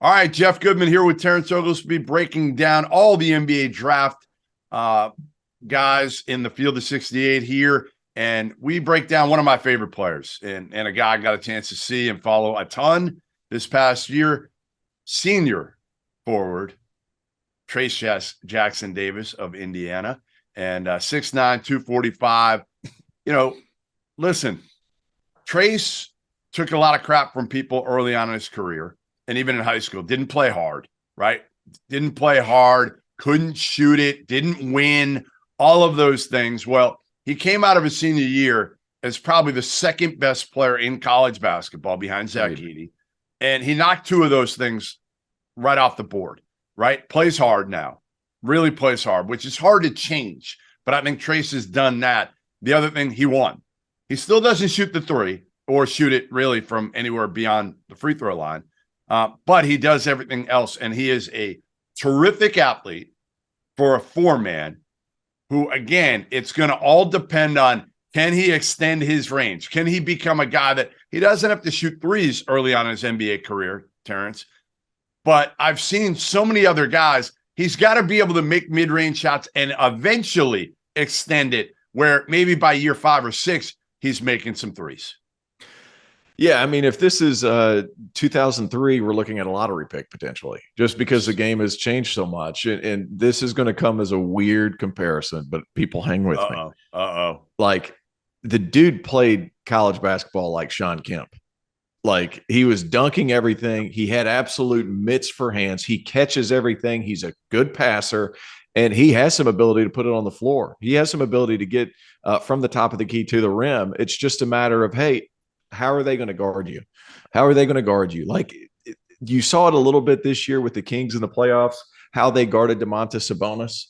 All right, Jeff Goodman here with Terrence Oglesby, breaking down all the NBA draft guys in the field of 68 here. And we break down one of my favorite players and a guy I got a chance to see and follow a ton this past year, senior forward, Trayce Jackson-Davis of Indiana, and 6'9", 245. Listen, Trayce took a lot of crap from people early on in his career. And even in high school, didn't play hard, right? Didn't play hard, couldn't shoot it, didn't win, all of those things. Well, he came out of his senior year as probably the second best player in college basketball behind Zach Edey. And he knocked two of those things right off the board, right? Plays hard now, really plays hard, which is hard to change. But I think Trayce has done that. The other thing, he won. He still doesn't shoot the three or shoot it really from anywhere beyond the free throw line. But he does everything else, and he is a terrific athlete for a four-man who, again, it's going to all depend on, can he extend his range? Can he become a guy that he doesn't have to shoot threes early on in his NBA career, Terrence? But I've seen so many other guys, he's got to be able to make mid-range shots and eventually extend it where maybe by year 5 or 6, he's making some threes. Yeah, I mean, if this is 2003, we're looking at a lottery pick potentially, just because the game has changed so much. And this is going to come as a weird comparison, but people hang with me. Like, the dude played college basketball like Sean Kemp. Like, he was dunking everything. He had absolute mitts for hands. He catches everything. He's a good passer, and he has some ability to put it on the floor. He has some ability to get from the top of the key to the rim. It's just a matter of, hey, how are they going to guard you? How are they going to guard you? Like, you saw it a little bit this year with the Kings in the playoffs, how they guarded Domantas Sabonis.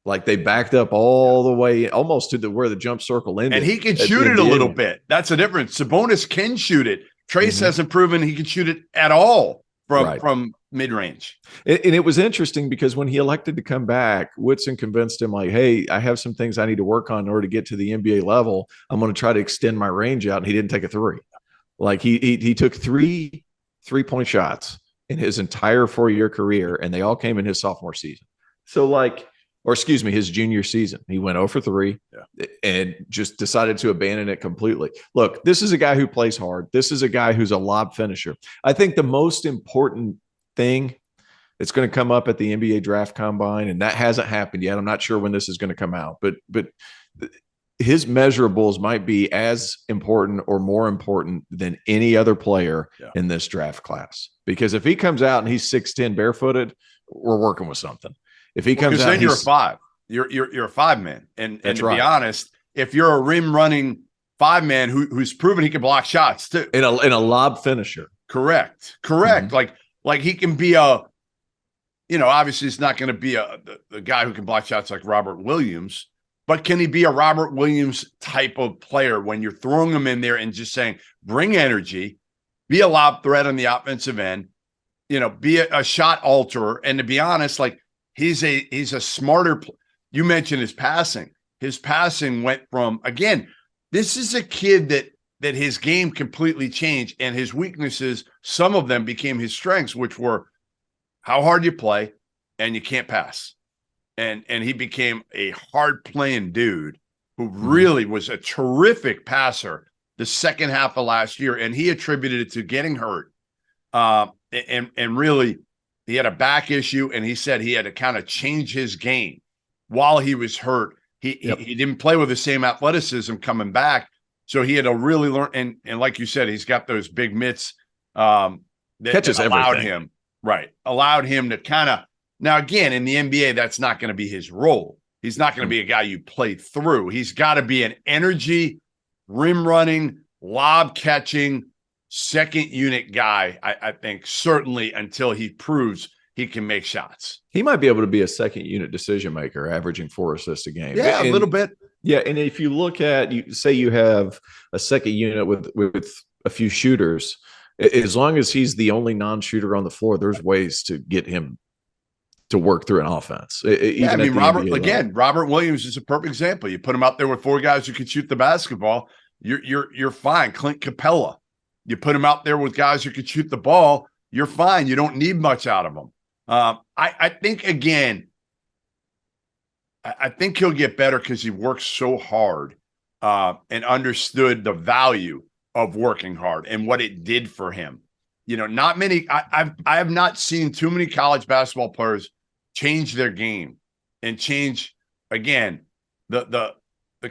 Like, they backed up all the way almost to where the jump circle ended. And he can shoot it a little bit. That's the difference. Sabonis can shoot it. Trayce hasn't proven he can shoot it at all from mid-range. And it was interesting because when he elected to come back, Woodson convinced him, like, hey, I have some things I need to work on in order to get to the NBA level. I'm going to try to extend my range out. And he didn't take a three. Like, he took three three-point shots in his entire 4-year career, and they all came in his sophomore season. So, his junior season. He went 0 for 3 and just decided to abandon it completely. Look, this is a guy who plays hard. This is a guy who's a lob finisher. I think the most important thing that's going to come up at the NBA draft combine, and that hasn't happened yet. I'm not sure when this is going to come out, but his measurables might be as important or more important than any other player in this draft class. Because if he comes out and he's 6'10" barefooted, we're working with something. If he comes out, then you're a 5. You're a 5-man, and to be honest, if you're a rim running 5-man who's proven he can block shots too, in a lob finisher, correct. Like he can be obviously it's not going to be the guy who can block shots like Robert Williams, but can he be a Robert Williams type of player when you're throwing him in there and just saying, bring energy, be a lob threat on the offensive end, be a shot alterer, and to be honest, like. He's a smarter. You mentioned his passing. His passing went from, again, this is a kid that his game completely changed, and his weaknesses, some of them became his strengths, which were how hard you play and you can't pass. And he became a hard playing dude who really was a terrific passer the second half of last year, and he attributed it to getting hurt and really. He had a back issue, and he said he had to kind of change his game while he was hurt. He didn't play with the same athleticism coming back, so he had to really learn. And like you said, he's got those big mitts that allowed him to kind of. Now, again, in the NBA, that's not going to be his role. He's not going to be a guy you play through. He's got to be an energy, rim running, lob catching, second unit guy, I think, certainly until he proves he can make shots. He might be able to be a second unit decision maker, averaging 4 assists a game. Yeah, a little bit. Yeah, and if you look at, you have a second unit with a few shooters, as long as he's the only non-shooter on the floor, there's ways to get him to work through an offense. Robert Williams is a perfect example. You put him out there with 4 guys who can shoot the basketball, you're fine. Clint Capella. You put him out there with guys who could shoot the ball, you're fine. You don't need much out of him. I think, again, I think he'll get better because he works so hard and understood the value of working hard and what it did for him. Not many. I have not seen too many college basketball players change their game and change, again, the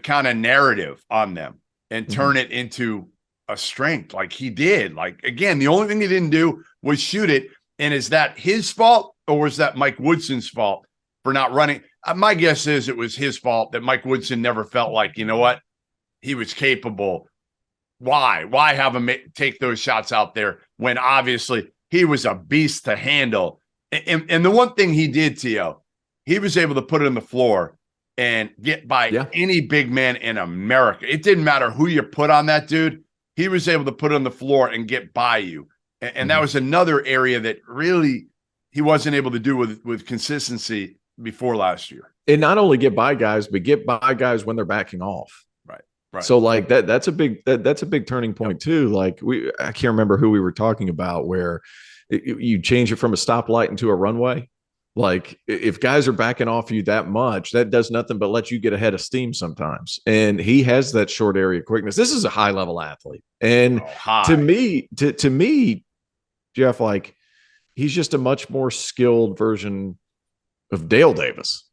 kind of narrative on them and turn it into a strength like he did. Like, again, the only thing he didn't do was shoot it. And is that his fault, or was that Mike Woodson's fault for not running? My guess is it was his fault, that Mike Woodson never felt like, you know what, he was capable. Why have him take those shots out there when obviously he was a beast to handle? And the one thing he did, Tio, he was able to put it on the floor and get by any big man in America. It didn't matter who you put on that dude. He was able to put it on the floor and get by you. And that was another area that really he wasn't able to do with consistency before last year. And not only get by guys, but get by guys when they're backing off. Right. So like that's a big turning point too. Like I can't remember who we were talking about where you change it from a stoplight into a runway. Like if guys are backing off you that much, that does nothing but let you get ahead of steam sometimes. And he has that short area quickness. This is a high level athlete. And to me, Jeff, like he's just a much more skilled version of Dale Davis.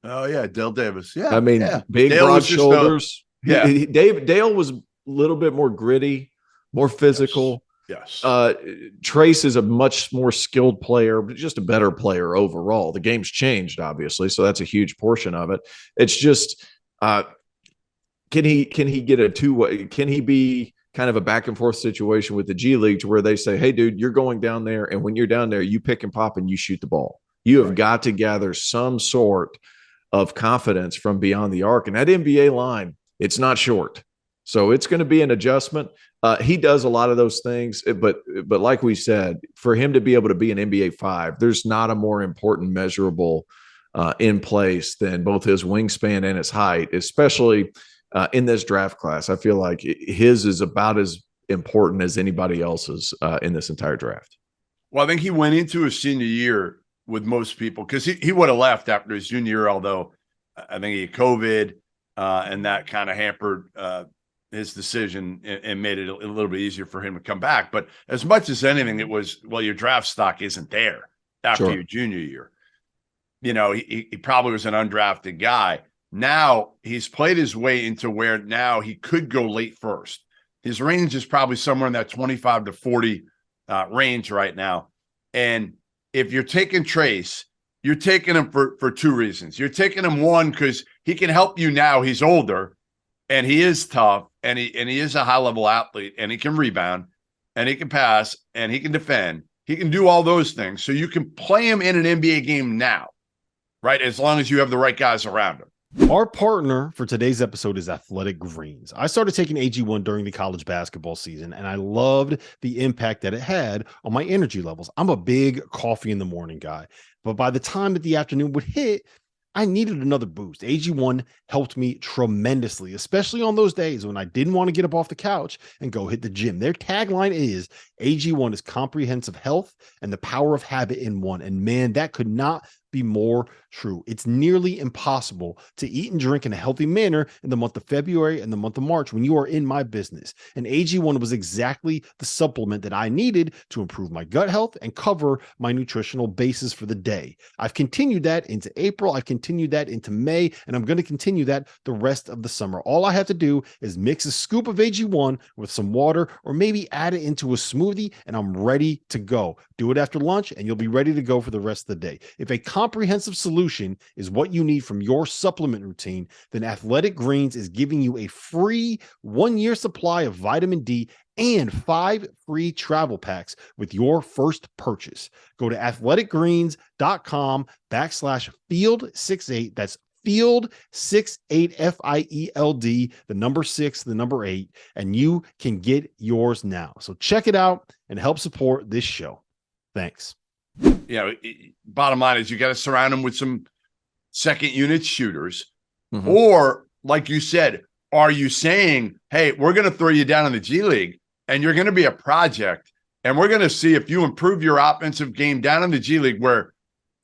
Oh yeah. Dale Davis. Yeah. I mean, big Dale broad shoulders. Dale was a little bit more gritty, more physical. Yes. Trayce is a much more skilled player, but just a better player overall. The game's changed, obviously, so that's a huge portion of it. It's just, can he get a two-way? Can he be kind of a back and forth situation with the G League to where they say, "Hey, dude, you're going down there, and when you're down there, you pick and pop and you shoot the ball." You have got to gather some sort of confidence from beyond the arc, and that NBA line, it's not short. So it's going to be an adjustment. He does a lot of those things, but like we said, for him to be able to be an NBA 5, there's not a more important measurable in place than both his wingspan and his height, especially in this draft class. I feel like his is about as important as anybody else's in this entire draft. Well, I think he went into his senior year with most people because he would have left after his junior year, although I think he had COVID and that kind of hampered his decision and made it a little bit easier for him to come back. But as much as anything, it was, well, your draft stock isn't there after your junior year. He probably was an undrafted guy. Now he's played his way into where now he could go late first. His range is probably somewhere in that 25 to 40 range right now. And if you're taking Trayce, you're taking him for two reasons. You're taking him, one, because he can help you now. He's older and he is tough and he is a high level athlete and he can rebound and he can pass and he can defend. He can do all those things. So you can play him in an NBA game now, right? As long as you have the right guys around him. Our partner for today's episode is Athletic Greens. I started taking AG1 during the college basketball season, and I loved the impact that it had on my energy levels. I'm a big coffee in the morning guy, but by the time that the afternoon would hit, I needed another boost. AG1 helped me tremendously, especially on those days when I didn't want to get up off the couch and go hit the gym. Their tagline is AG1 is comprehensive health and the power of habit in one. And man, that could not be more true. It's nearly impossible to eat and drink in a healthy manner in the month of February and the month of March when you are in my business. And AG1 was exactly the supplement that I needed to improve my gut health and cover my nutritional basis for the day. I've continued that into April. I've continued that into May, and I'm going to continue that the rest of the summer. All I have to do is mix a scoop of AG1 with some water or maybe add it into a smoothie, and I'm ready to go. Do it after lunch, and you'll be ready to go for the rest of the day. If a comprehensive solution is what you need from your supplement routine, then Athletic Greens is giving you a free 1-year supply of vitamin D and 5 free travel packs with your first purchase. Go to athleticgreens.com/field68. That's field 68 FIELD, the number 6, the number 8, and you can get yours now. So check it out and help support this show. Thanks. Bottom line is you got to surround them with some second unit shooters. Or, like you said, are you saying, hey, we're going to throw you down in the G League and you're going to be a project And we're going to see if you improve your offensive game down in the G League, where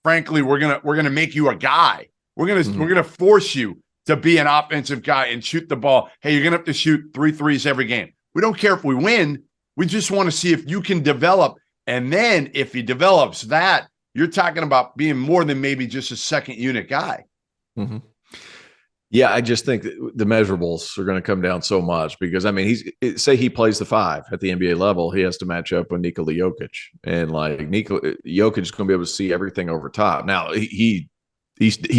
frankly, we're going to make you a guy. We're going to force you to be an offensive guy and shoot the ball. Hey, you're going to have to shoot 3 threes every game. We don't care if we win. We just want to see if you can develop. And then if he develops that, you're talking about being more than maybe just a second unit guy. Mm-hmm. Yeah, I just think the measurables are going to come down so much because, I mean, say he plays the 5 at the NBA level, he has to match up with Nikola Jokic. And like Jokic is going to be able to see everything over top. Now, he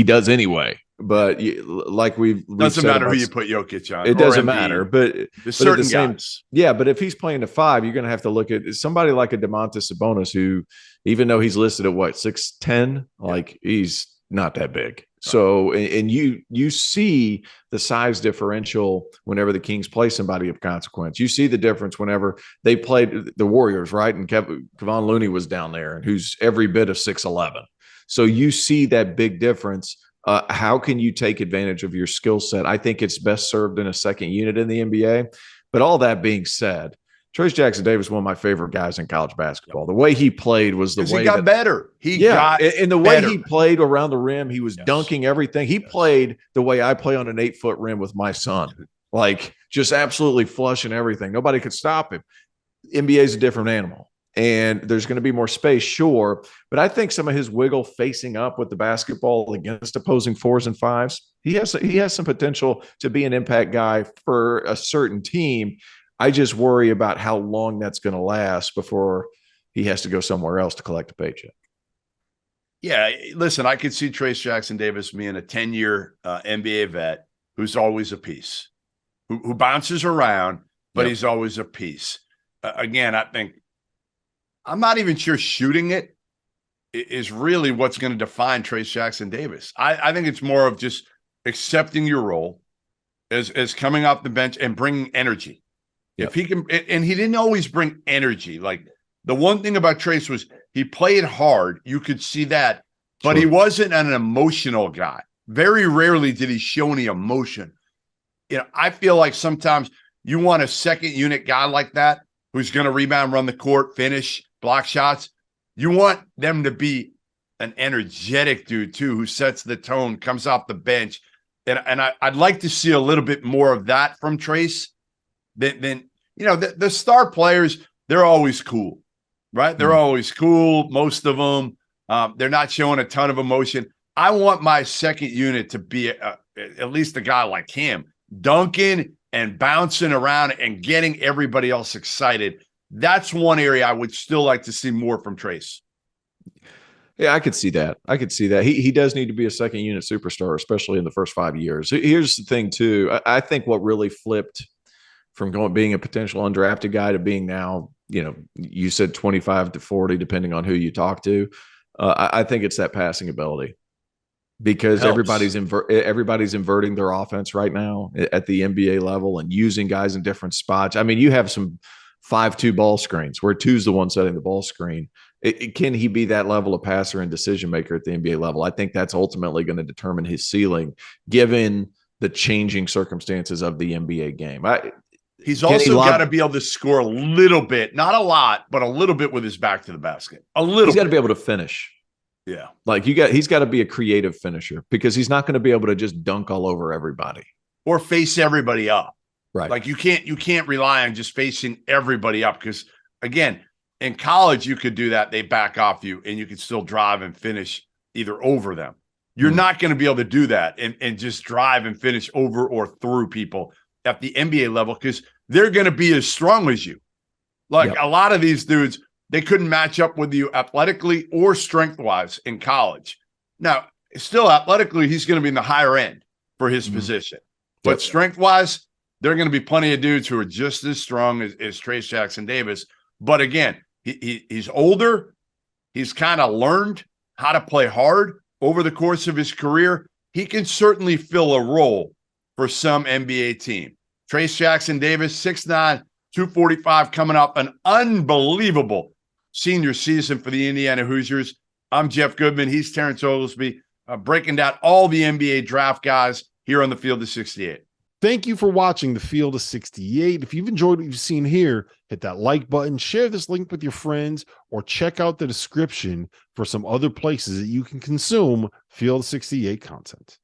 does anyway. But like we've doesn't matter who you put Jokic on. It doesn't matter, but certain guys. Yeah, but if he's playing the 5, you're going to have to look at somebody like a Domantas Sabonis, who, even though he's listed at 6'10", like he's not that big. Right. So, and you see the size differential whenever the Kings play somebody of consequence. You see the difference whenever they played the Warriors, right? And Kevon Looney was down there, and who's every bit of 6'11". So you see that big difference. How can you take advantage of your skill set? I think it's best served in a second unit in the NBA. But all that being said, Trayce Jackson-Davis, one of my favorite guys in college basketball. The way he played was the way he got better. And the way he played around the rim, he was dunking everything. He played the way I play on an 8-foot rim with my son, like just absolutely flushing everything. Nobody could stop him. NBA is a different animal. And there's going to be more space, sure. But I think some of his wiggle facing up with the basketball against opposing 4s and 5s, he has some potential to be an impact guy for a certain team. I just worry about how long that's going to last before he has to go somewhere else to collect a paycheck. Yeah, listen, I could see Trayce Jackson-Davis being a 10-year NBA vet who's always a piece, who bounces around, but he's always a piece. Again, I think I'm not even sure shooting it is really what's going to define Trayce Jackson-Davis. I think it's more of just accepting your role as coming off the bench and bringing energy. Yep. If he can, and he didn't always bring energy. Like the one thing about Trayce was he played hard. You could see that, but he wasn't an emotional guy. Very rarely did he show any emotion. I feel like sometimes you want a second unit guy like that who's going to rebound, run the court, finish, block shots. You want them to be an energetic dude too, who sets the tone, comes off the bench. And I'd like to see a little bit more of that from Trayce than the star players, they're always cool, right? They're always cool. Most of them, they're not showing a ton of emotion. I want my second unit to be at least a guy like him, dunking and bouncing around and getting everybody else excited. That's one area I would still like to see more from Trayce. Yeah, I could see that. He does need to be a second unit superstar, especially in the first 5 years. Here's the thing, too. I think what really flipped from being a potential undrafted guy to being now, you said 25 to 40, depending on who you talk to. I think it's that passing ability, because everybody's inverting their offense right now at the NBA level and using guys in different spots. I mean, you have some 5-2 ball screens where 2's the one setting the ball screen. Can he be that level of passer and decision maker at the NBA level? I think that's ultimately going to determine his ceiling, given the changing circumstances of the NBA game. He's also got to be able to score a little bit, not a lot, but a little bit with his back to the basket. He's got to be able to finish. Yeah. Like he's got to be a creative finisher, because he's not going to be able to just dunk all over everybody or face everybody up. Right. Like you can't rely on just facing everybody up, because again, in college you could do that. They back off you and you could still drive and finish either over them. You're not going to be able to do that and just drive and finish over or through people at the NBA level, because they're going to be as strong as you. Like a lot of these dudes, they couldn't match up with you athletically or strength-wise in college. Now, still athletically, he's going to be in the higher end for his position. But strength-wise, there are going to be plenty of dudes who are just as strong as Trayce Jackson-Davis. But again, he's older. He's kind of learned how to play hard over the course of his career. He can certainly fill a role for some NBA team. Trayce Jackson-Davis, 6'9", 245, coming off an unbelievable senior season for the Indiana Hoosiers. I'm Jeff Goodman. He's Terrence Oglesby, breaking down all the NBA draft guys here on the Field of 68. Thank you for watching the Field of 68. If you've enjoyed what you've seen here, hit that like button, share this link with your friends, or check out the description for some other places that you can consume Field of 68 content.